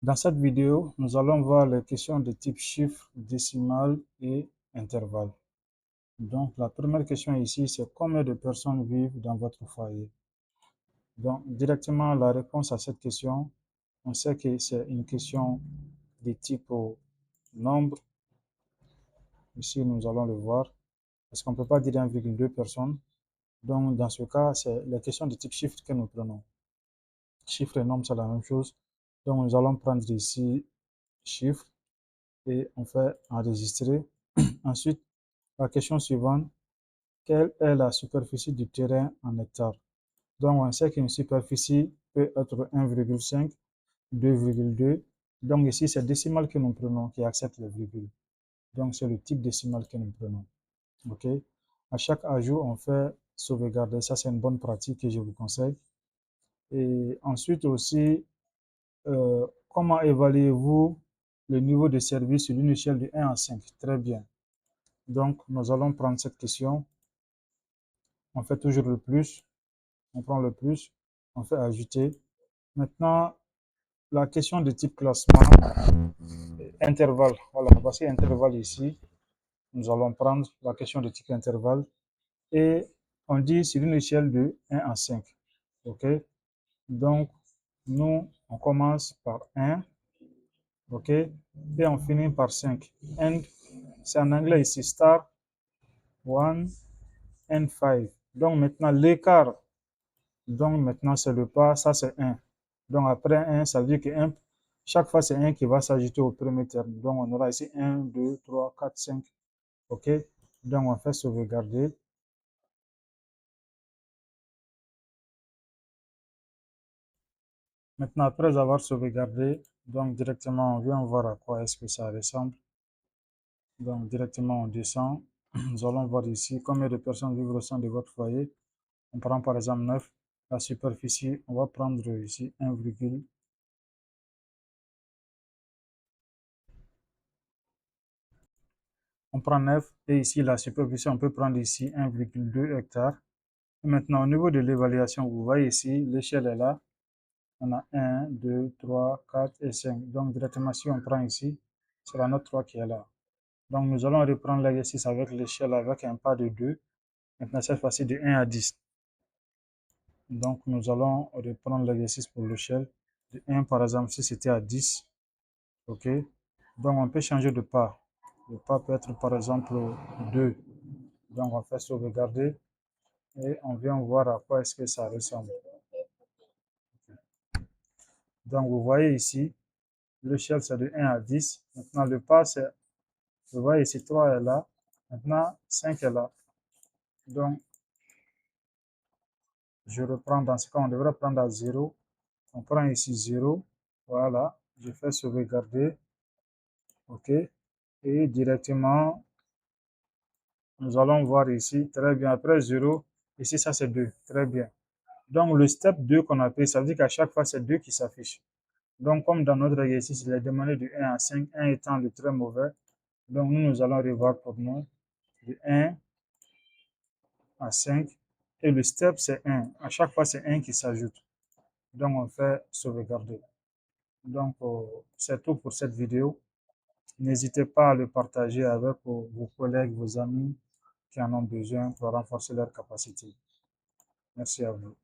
Dans cette vidéo, nous allons voir les questions de type chiffre, décimal et intervalle. Donc, la première question ici, c'est combien de personnes vivent dans votre foyer? Donc, directement, la réponse à cette question, on sait que c'est une question de type nombre. Ici, nous allons le voir, parce qu'on ne peut pas dire 1,2 personnes. Donc, dans ce cas, c'est la question de type chiffre que nous prenons. Chiffre et nombre, c'est la même chose. Donc, nous allons prendre ici chiffre et on fait enregistrer. Ensuite, la question suivante, quelle est la superficie du terrain en hectares? Donc, on sait qu'une superficie peut être 1,5, 2,2. Donc, ici, c'est décimal que nous prenons qui accepte les virgules. Donc, c'est le type décimal que nous prenons. OK? À chaque ajout, on fait sauvegarder. Ça, c'est une bonne pratique que je vous conseille. Et ensuite aussi, comment évaluez-vous le niveau de service sur une échelle de 1 à 5? Très bien. Donc, nous allons prendre cette question. On fait toujours le plus. On prend le plus. On fait ajouter. Maintenant, la question de type classement, intervalle. Voilà, voici intervalle ici. Nous allons prendre la question de type intervalle. Et on dit sur une échelle de 1 à 5. OK? Donc, nous, on commence par 1. OK? Et on finit par 5. And, c'est en anglais ici, star, 1, and 5. Donc, maintenant, l'écart. Donc, maintenant, c'est le pas, ça c'est 1. Donc, après 1, ça veut dire que chaque fois, c'est 1 qui va s'ajouter au premier terme. Donc, on aura ici 1, 2, 3, 4, 5. OK? Donc, on fait sauvegarder. Maintenant, après avoir sauvegardé, donc directement, on vient voir à quoi est-ce que ça ressemble. Donc, directement, on descend. Nous allons voir ici combien de personnes vivent au sein de votre foyer. On prend par exemple 9. La superficie, on va prendre ici 1, on prend 9 et ici la superficie, on peut prendre ici 1,2 hectares. Et maintenant, au niveau de l'évaluation, vous voyez ici, l'échelle est là. On a 1, 2, 3, 4 et 5. Donc, directement, si on prend ici, c'est la note 3 qui est là. Donc, nous allons reprendre l'exercice avec l'échelle avec un pas de 2. Maintenant, cette fois-ci de 1 à 10. Donc, nous allons reprendre l'exercice pour l'échelle de 1, par exemple, si c'était à 10. OK? Donc, on peut changer de pas. Le pas peut être, par exemple, 2. Donc, on fait sauvegarder et on vient voir à quoi est-ce que ça ressemble. Donc, vous voyez ici, l'échelle, c'est de 1 à 10. Maintenant, le pas, c'est, vous voyez ici, 3 est là. Maintenant, 5 est là. Donc, je reprends dans ce cas, on devrait prendre à 0. On prend ici 0. Voilà. Je fais sauvegarder. OK. Et directement, nous allons voir ici. Très bien. Après 0, ici, ça c'est 2. Très bien. Donc, le step 2 qu'on a pris, ça veut dire qu'à chaque fois, c'est 2 qui s'affiche. Donc, comme dans notre exercice, il est demandé de 1 à 5, 1 étant le très mauvais. Donc, nous allons revoir pour nous de 1 à 5. Et le step, c'est 1. À chaque fois, c'est 1 qui s'ajoute. Donc, on fait sauvegarder. Donc, c'est tout pour cette vidéo. N'hésitez pas à le partager avec vos collègues, vos amis qui en ont besoin pour renforcer leur capacité. Merci à vous.